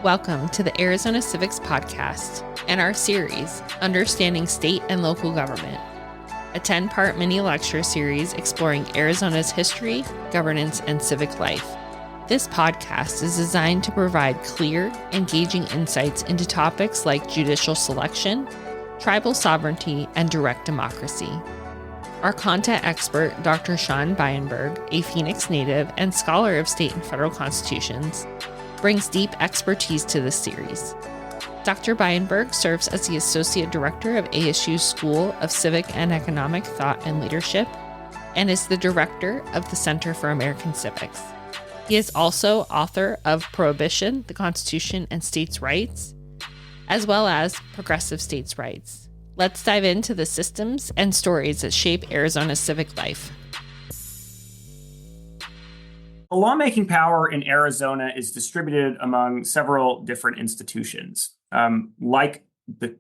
Welcome to the Arizona Civics Podcast and our series, Understanding State and Local Government, a 10-part mini-lecture series exploring Arizona's history, governance, and civic life. This podcast is designed to provide clear, engaging insights into topics like judicial selection, tribal sovereignty, and direct democracy. Our content expert, Dr. Sean Bienberg, a Phoenix native and scholar of state and federal constitutions, brings deep expertise to this series. Dr. Bienberg serves as the Associate Director of ASU's School of Civic and Economic Thought and Leadership and is the Director of the Center for American Civics. He is also author of Prohibition, the Constitution, and States' Rights, as well as Progressive States' Rights. Let's dive into the systems and stories that shape Arizona's civic life. The lawmaking power in Arizona is distributed among several different institutions. Like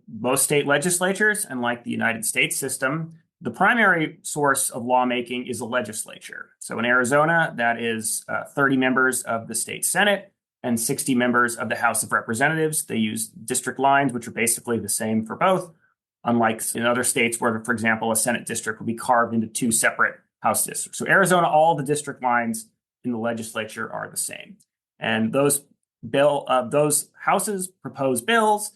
most state legislatures and like the United States system, the primary source of lawmaking is the legislature. So in Arizona, that is 30 members of the state Senate and 60 members of the House of Representatives. They use district lines, which are basically the same for both, unlike in other states where, for example, a Senate district would be carved into two separate House districts. So Arizona, all the district lines in the legislature are the same. And those houses propose bills.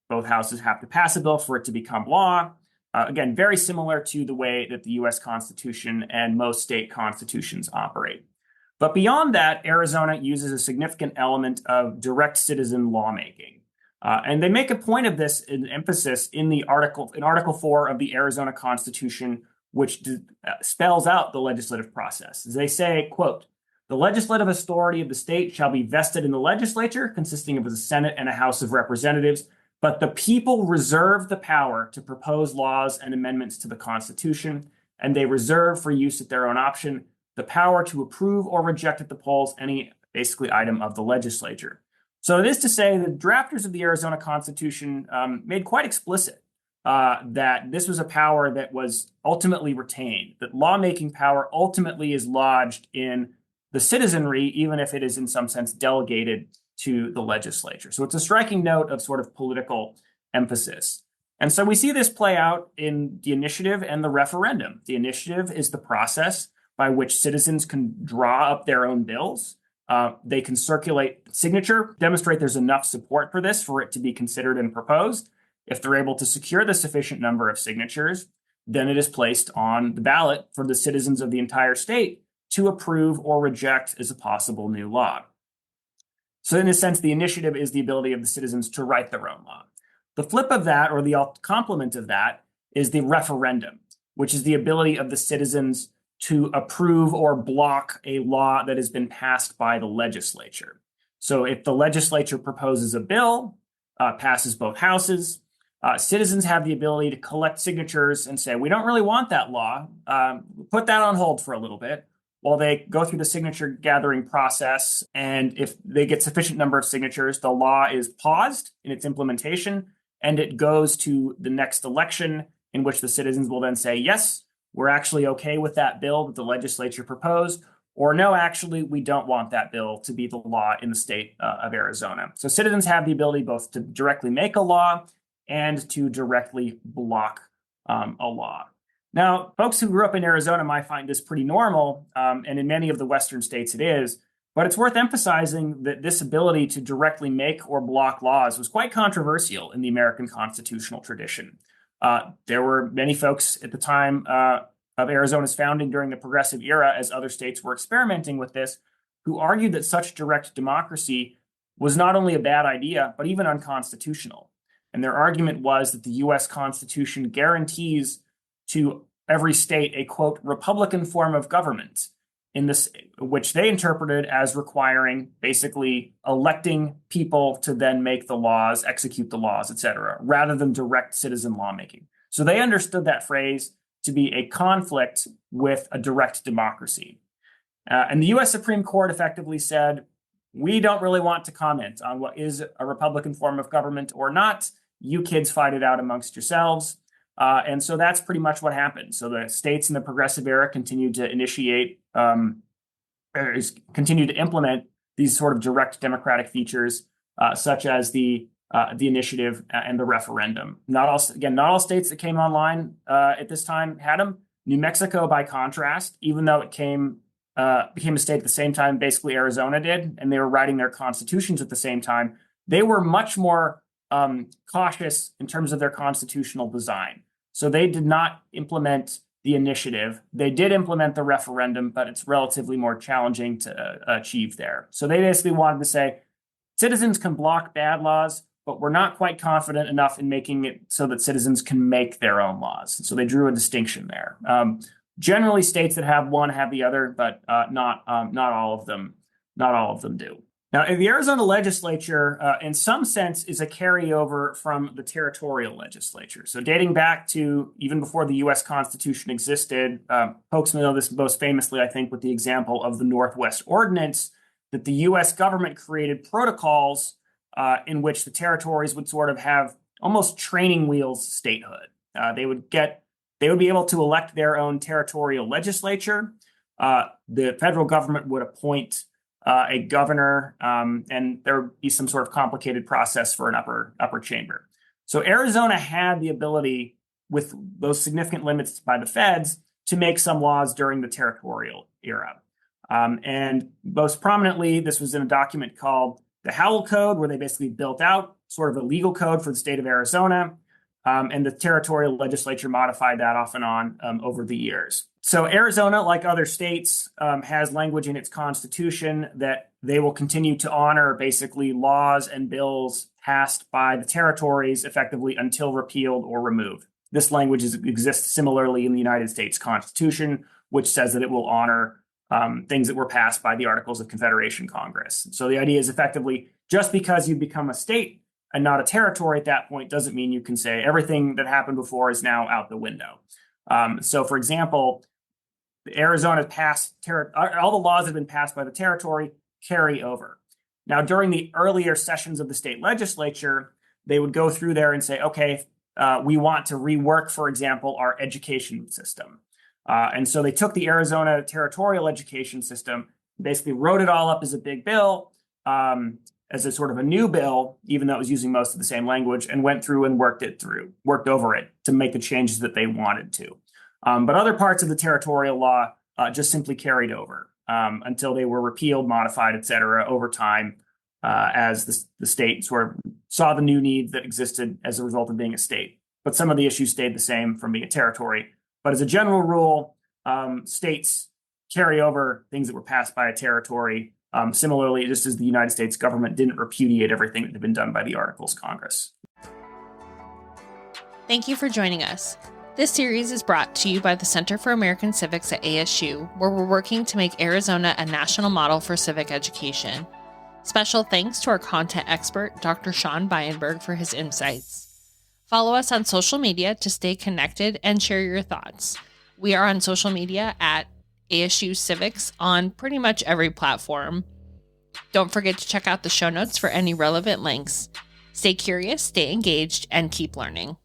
Both houses have to pass a bill for it to become law. Again, very similar to the way that the U.S. Constitution and most state constitutions operate. But beyond that, Arizona uses a significant element of direct citizen lawmaking. And they make a point of this in emphasis in Article 4 of the Arizona Constitution, which spells out the legislative process. They say, quote, "The legislative authority of the state shall be vested in the legislature, consisting of a Senate and a House of Representatives, but the people reserve the power to propose laws and amendments to the Constitution, and they reserve for use at their own option the power to approve or reject at the polls any basically item of the legislature." So it is to say the drafters of the Arizona Constitution made quite explicit that this was a power that was ultimately retained, that lawmaking power ultimately is lodged in the citizenry, even if it is in some sense delegated to the legislature. So it's a striking note of sort of political emphasis. And so we see this play out in the initiative and the referendum. The initiative is the process by which citizens can draw up their own bills. They can circulate signature, demonstrate there's enough support for this for it to be considered and proposed. If they're able to secure the sufficient number of signatures, then it is placed on the ballot for the citizens of the entire state to approve or reject as a possible new law. So in a sense, the initiative is the ability of the citizens to write their own law. The flip of that, or the complement of that, is the referendum, which is the ability of the citizens to approve or block a law that has been passed by the legislature. So if the legislature proposes a bill, passes both houses, citizens have the ability to collect signatures and say, we don't really want that law. Put that on hold for a little bit while they go through the signature gathering process. And if they get sufficient number of signatures, the law is paused in its implementation and it goes to the next election in which the citizens will then say, yes, we're actually okay with that bill that the legislature proposed, or no, actually, we don't want that bill to be the law in the state of Arizona. So citizens have the ability both to directly make a law and to directly block a law. Now, folks who grew up in Arizona might find this pretty normal, and in many of the Western states it is, but it's worth emphasizing that this ability to directly make or block laws was quite controversial in the American constitutional tradition. There were many folks at the time of Arizona's founding during the progressive era, as other states were experimenting with this, who argued that such direct democracy was not only a bad idea, but even unconstitutional. And their argument was that the U.S. Constitution guarantees to every state a, quote, Republican form of government, in this, which they interpreted as requiring basically electing people to then make the laws, execute the laws, et cetera, rather than direct citizen lawmaking. So they understood that phrase to be a conflict with a direct democracy. And the U.S. Supreme Court effectively said, we don't really want to comment on what is a Republican form of government or not. You kids fight it out amongst yourselves. And so that's pretty much what happened. So the states in the progressive era continued to continue to implement these sort of direct democratic features such as the initiative and the referendum. Not all states that came online at this time had them. New Mexico, by contrast, even though it became a state at the same time basically Arizona did, and they were writing their constitutions at the same time, they were much more cautious in terms of their constitutional design. So they did not implement the initiative. They did implement the referendum, but it's relatively more challenging to achieve there. So they basically wanted to say, citizens can block bad laws, but we're not quite confident enough in making it so that citizens can make their own laws. So they drew a distinction there. Generally, states that have one have the other, but not all of them. Not all of them do. Now, the Arizona legislature, in some sense, is a carryover from the territorial legislature. So dating back to even before the U.S. Constitution existed, folks know this most famously, I think, with the example of the Northwest Ordinance, that the U.S. government created protocols in which the territories would sort of have almost training wheels statehood. They would be able to elect their own territorial legislature. The federal government would appoint a governor, and there would be some sort of complicated process for an upper chamber. So Arizona had the ability, with those significant limits by the feds, to make some laws during the territorial era. And most prominently, this was in a document called the Howell Code, where they basically built out sort of a legal code for the state of Arizona. And the territorial legislature modified that off and on over the years. So Arizona, like other states, has language in its constitution that they will continue to honor basically laws and bills passed by the territories effectively until repealed or removed. This language exists similarly in the United States Constitution, which says that it will honor things that were passed by the Articles of Confederation Congress. So the idea is effectively, just because you become a state and not a territory at that point doesn't mean you can say everything that happened before is now out the window. So, for example, Arizona passed all the laws that have been passed by the territory carry over. Now, during the earlier sessions of the state legislature, they would go through there and say, okay, we want to rework, for example, our education system. And so they took the Arizona territorial education system, basically wrote it all up as a big bill, as a sort of a new bill, even though it was using most of the same language, and went through and worked over it to make the changes that they wanted to. But other parts of the territorial law just simply carried over until they were repealed, modified, et cetera, over time as the state sort of saw the new needs that existed as a result of being a state. But some of the issues stayed the same from being a territory. But as a general rule, states carry over things that were passed by a territory. Similarly, just as the United States government didn't repudiate everything that had been done by the Articles of Congress. Thank you for joining us. This series is brought to you by the Center for American Civics at ASU, where we're working to make Arizona a national model for civic education. Special thanks to our content expert, Dr. Sean Byenberg, for his insights. Follow us on social media to stay connected and share your thoughts. We are on social media at ASU Civics on pretty much every platform. Don't forget to check out the show notes for any relevant links. Stay curious, stay engaged, and keep learning.